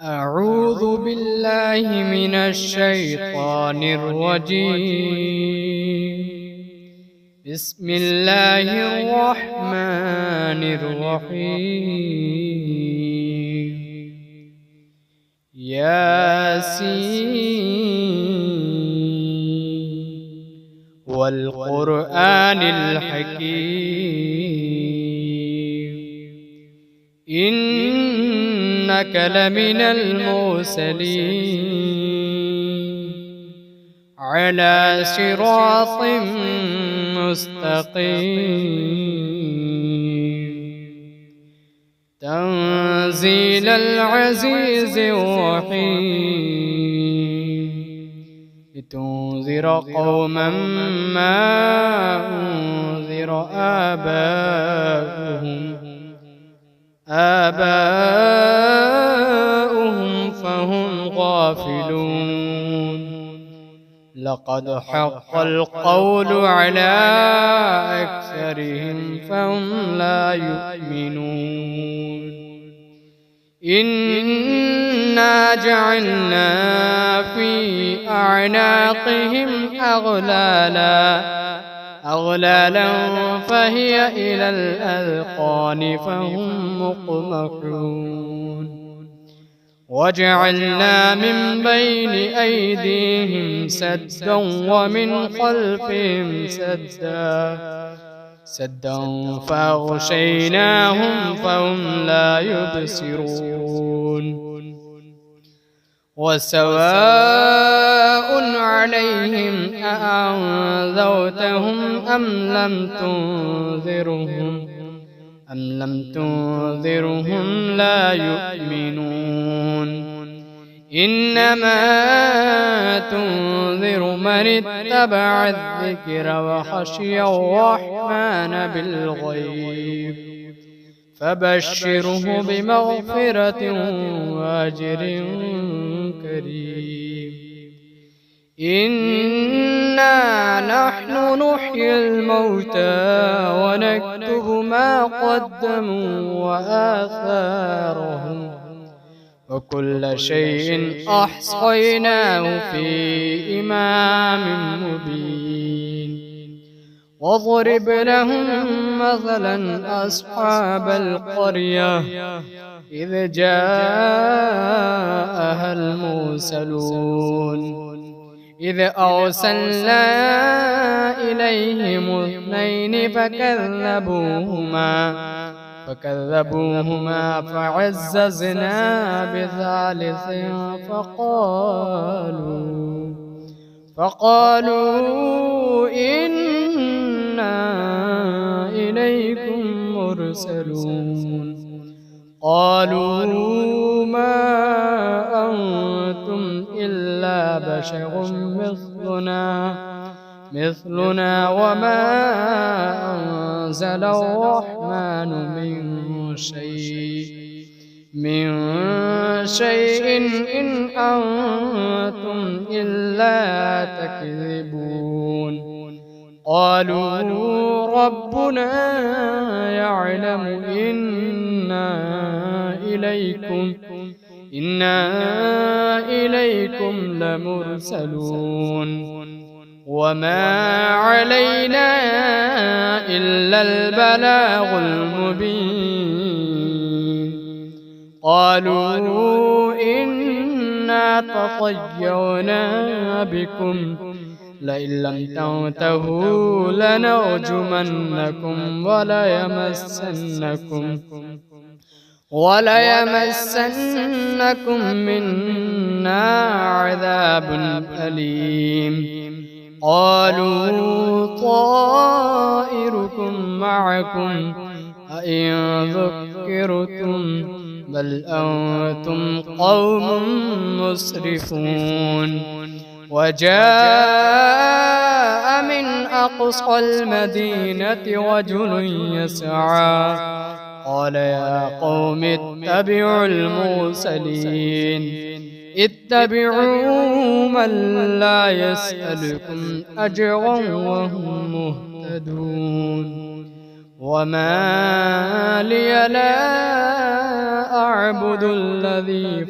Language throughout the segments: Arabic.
أعوذ بالله من الشيطان الرجيم. بسم الله الرحمن الرحيم. ياسين والقرآن الحكيم إنك لمن المرسلين على صراط مستقيم تنزيل العزيز الرحيم لتنذر قوما ما أنذر آباؤهم فهم غافلون. لقد حق القول على أكثرهم فهم لا يؤمنون. إنا جعلنا في أعناقهم أغلالا فهي إلى الأذقان فهم مقمحون. وجعلنا من بين أيديهم سدا ومن خلفهم سدا فأغشيناهم فهم لا يبصرون. وسواء عليهم أأنذرتهم أم لم تنذرهم لا يؤمنون. إنما تنذر من اتبع الذكر وخشي الرحمن بالغيب فبشره بمغفرة وأجر كريم. إنا نحن نحيي الموتى ونكتب ما قدموا وآثارهم وكل شيء أحصيناه في إمام مبين. واضرب لهم مثلا أصحاب القرية إذ جاءها المرسلون إذ أرسلنا إليهم اثنين فكذبوهما فعززنا بثالث فقالوا إنا إليكم مرسلون. قالوا ما أنتم إلا بشر مثلنا وما أنزل الرحمن من شيء إن أنتم إلا تكذبون. قالوا ربنا يعلم إنا إليكم لمرسلون وما علينا إلا البلاغ المبين. قالوا إنا تطيرنا بكم لئن لم تنتهوا لنرجمنكم وليمسنكم منا عذاب أليم. قالوا طائركم معكم أئن ذكرتم بل أنتم قوم مسرفون. وجاء من أقصى المدينة رجل يسعى قال يا قوم اتبعوا المرسلين اتبعوا من لا يسألكم أجرا وهم مهتدون. وما لي لا أعبد الذي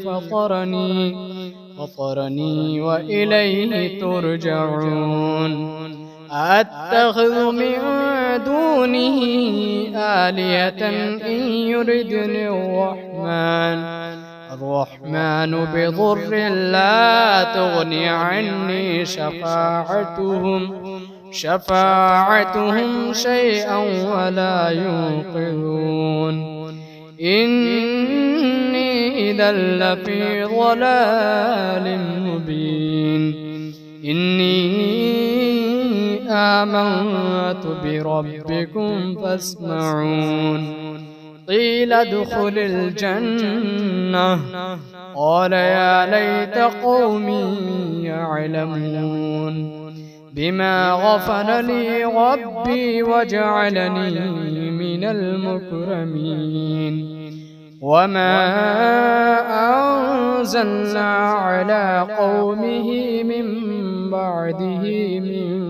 فطرني وإليه ترجعون أتخذ من دونه آلهة إن يردني الرحمن بضر لا تغني عني شفاعتهم شيئا ولا ينقذون إني إذا لفي ضلال مبين إني آمنت بربكم فاسمعون قيل ادخل الجنة قال يا ليت قومي يعلمون بما غفر لي ربي وجعلني من المكرمين وما أنزلنا على قومه من بعده من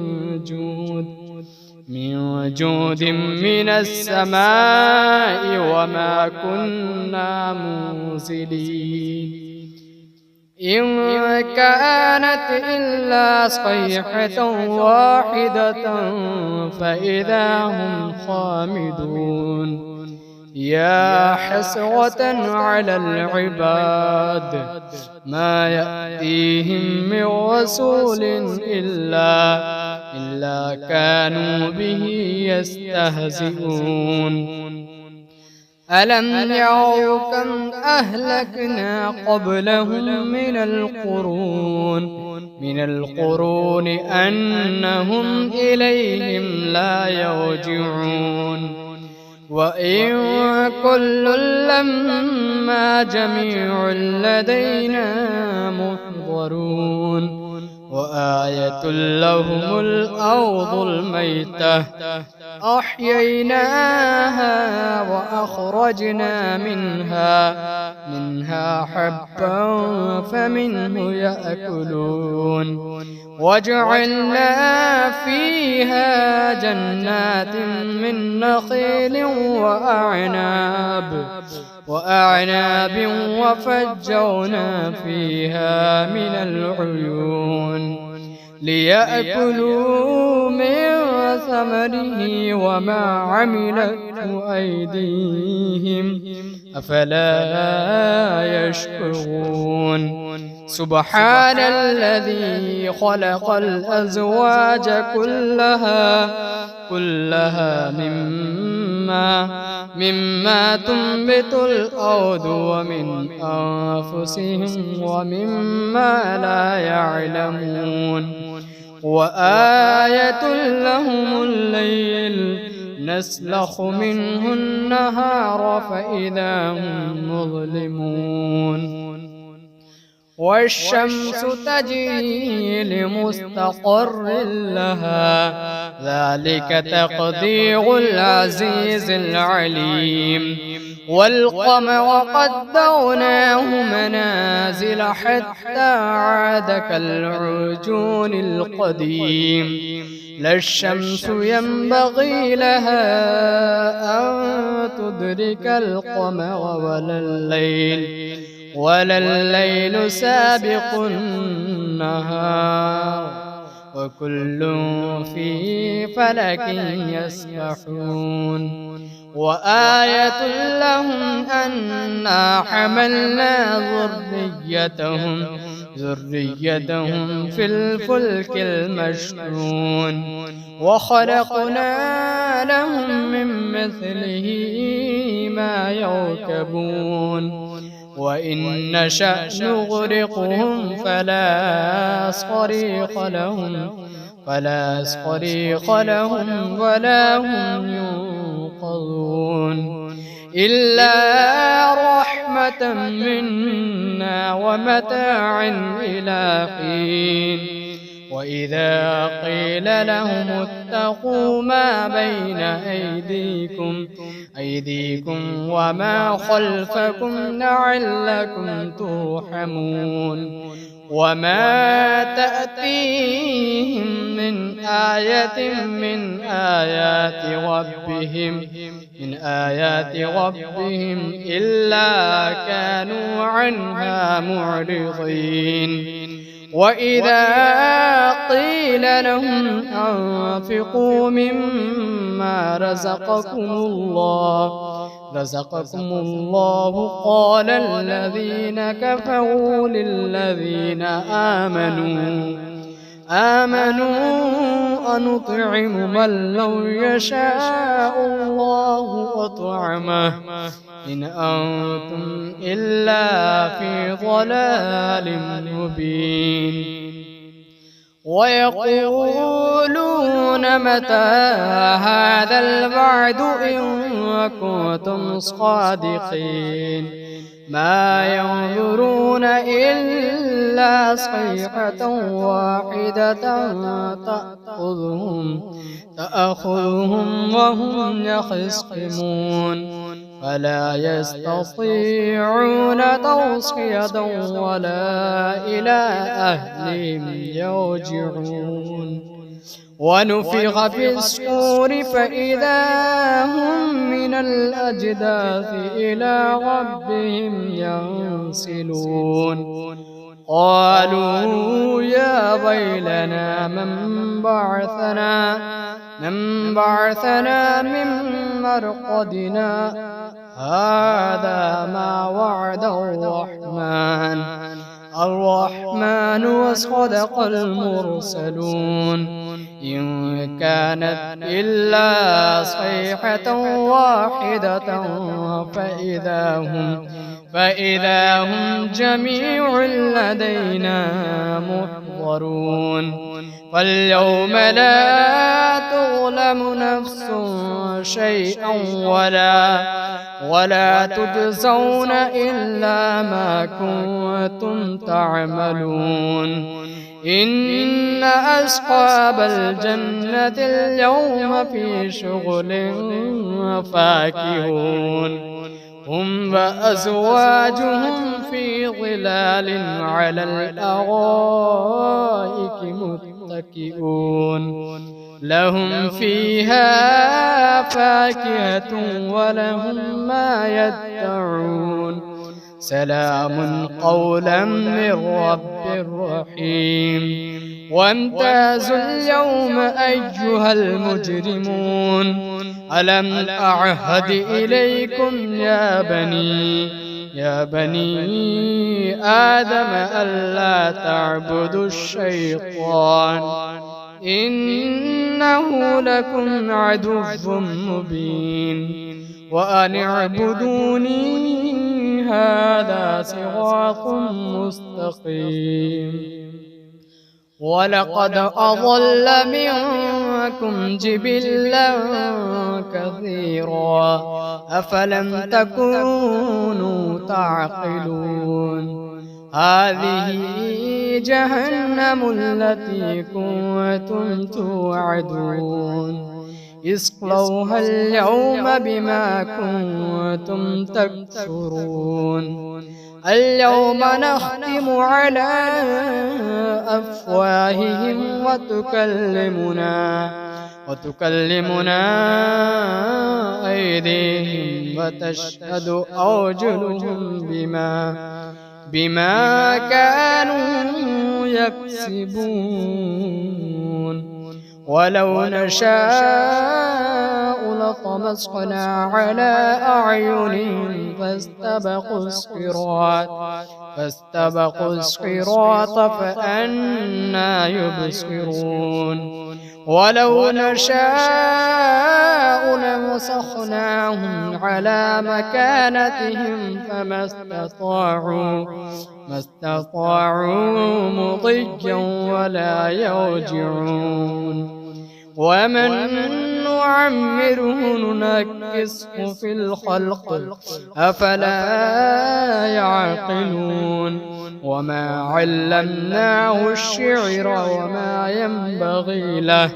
جود من السماء وما كنا منزلين إن كانت إلا صيحة واحدة فإذا هم خامدون يا حسرة على العباد ما يأتيهم من رسول إلا كانوا به يستهزئون ألم يروا كم أهلكنا قبلهم من القرون أنهم إليهم لا يرجعون وإن كل لما جميع لدينا محضرون وآية لهم الأرض الميتة أحييناها وأخرجنا منها حبا فمنه يأكلون وجعلنا فيها جنات من نخيل وأعناب وفجرنا فيها من العيون ليأكلوا من ثمره وما عملته أيديهم أفلا يشكرون سبحان الذي خلق الأزواج كلها مما تنبت الأرض ومن أنفسهم ومما لا يعلمون وآية لهم الليل نسلخ منه النهار فإذا هم مظلمون والشمس تجري لمستقر لها ذلك تقدير العزيز العليم والقمر قدرناه منازل حتى عاد كالعرجون القديم لا الشمس ينبغي لها أن تدرك القمر ولا الليل سابق النهار وكل في فلك يسبحون وآية لهم أنا حملنا ذريتهم في الفلك المشحون وخلقنا لهم من مثله ما يركبون وإن نشأ نغرقهم فلا صريخ لهم ولا هم ينقذون إلا رحمة منا ومتاعا إلى حين وإذا قيل لهم اتقوا ما بين أيديكم وما خلفكم لعلكم ترحمون وما تأتيهم من آية من آيات ربهم إلا كانوا عنها معرضين وإذا قيل لهم أنفقوا مما رزقكم الله قال الذين كفروا للذين آمنوا أنطعم من لو يشاء الله أطعمه إن أنتم إلا في ضلال مبين ويقولون متى هذا الوعد إن كنتم صادقين ما ينظرون إلا صيحة واحدة تأخذهم وهم يخصمون فلا يستطيعون توصية ولا إلى أهلهم يرجعون ونفخ في الصور فإذا هم من الأجداث إلى ربهم ينسلون قالوا يا ويلنا من بعثنا من مرقدنا هذا ما وعد الرحمن وصدق المرسلون إن كانت إلا صيحة واحدة فإذا هم جميع لدينا محضرون فاليوم لا تظلم نفس شيئا ولا تجزون إلا ما كنتم تعملون إن أصحاب الجنة اليوم في شغل فاكهون هم وأزواجهم في ظلال على الأرائك متكئون لهم فيها فاكهة ولهم ما يدعون سلام قولا من رب رحيم وامتازوا اليوم أيها المجرمون ألم أعهد إليكم يا بني آدم ألا تعبدوا الشيطان إنه لكم عدو مبين وأن اعبدوني هذا صراط مستقيم ولقد أضل منكم جبلا كثيرا أفلم تكونوا تعقلون هذه جهنم التي كنتم توعدون اصلوها اليوم بما كنتم تكفرون اليوم نختم على أفواههم وتكلمنا أيديهم وتشهد أرجلهم بما كانوا يكسبون ولو نشاء لطمسنا على أعينهم فاستبقوا الصراط فأنى يبصرون ولو نشاء لمسخناهم على مكانتهم فما استطاعوا مضيا ولا يرجعون ومن نعمره ننكسه في الخلق أفلا يعقلون وما علمناه الشعر وما ينبغي له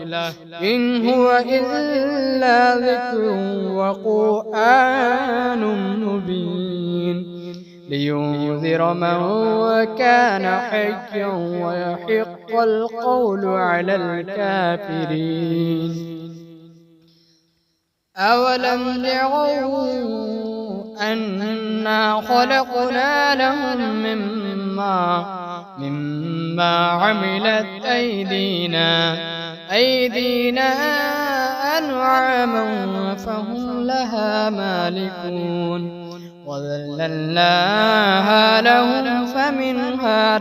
إن هو إلا ذكر وقرآن مبين لينذر من كان حيا ويحق القول على الكافرين أولم يروا أنا خلقنا لهم مما عملت أيدينا أنعاما فهم لها مالكون وذللناها لهم فمنها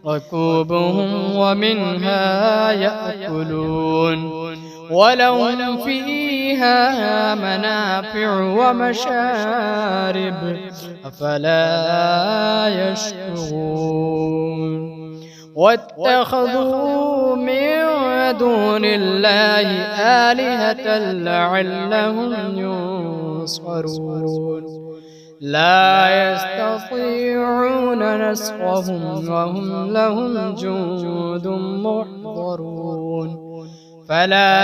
ركوبهم ومنها يأكلون ولهم فيها منافع ومشارب أفلا يشكرون واتخذوا من دون الله آلهة لعلهم ينصرون لا يستطيعون نصرهم وهم لهم جند محضرون فلا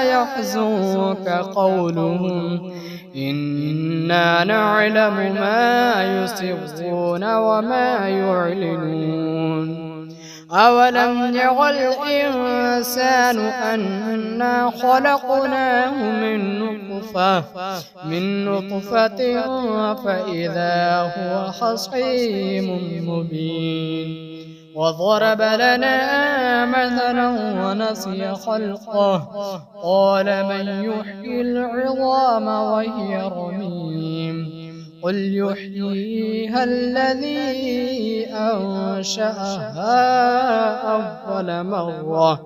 يحزنك قولهم إنا نعلم ما يسرون وما يعلنون أولم ير الإنسان أنا خلقناه من نطفة فإذا هو خصيم مبين وضرب لنا مثلا ونسي خلقه قال من يحيي العظام وهي رميم قل يحييها الذي أنشأها أول مرة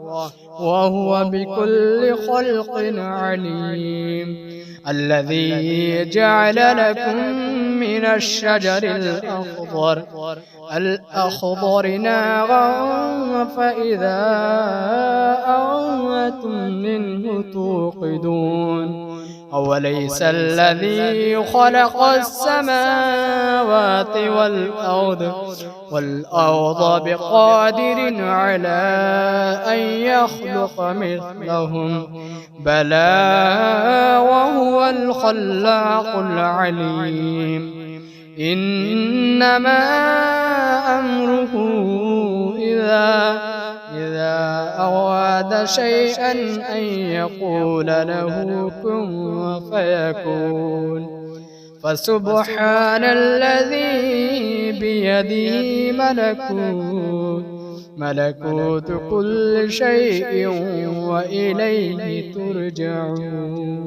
وهو بكل خلق عليم الذي جعل لكم من الشجر الأخضر نارا فإذا أنتم منه توقدون أوليس الذي خلق السماوات والأرض بقادر على أن يخلق مثلهم بلى وهو الخلاق العليم إنما أمره إذا أراد شيئا أن يقول له كن فيكون فسبحان الذي بيده ملكوت كل شيء وإليه ترجعون.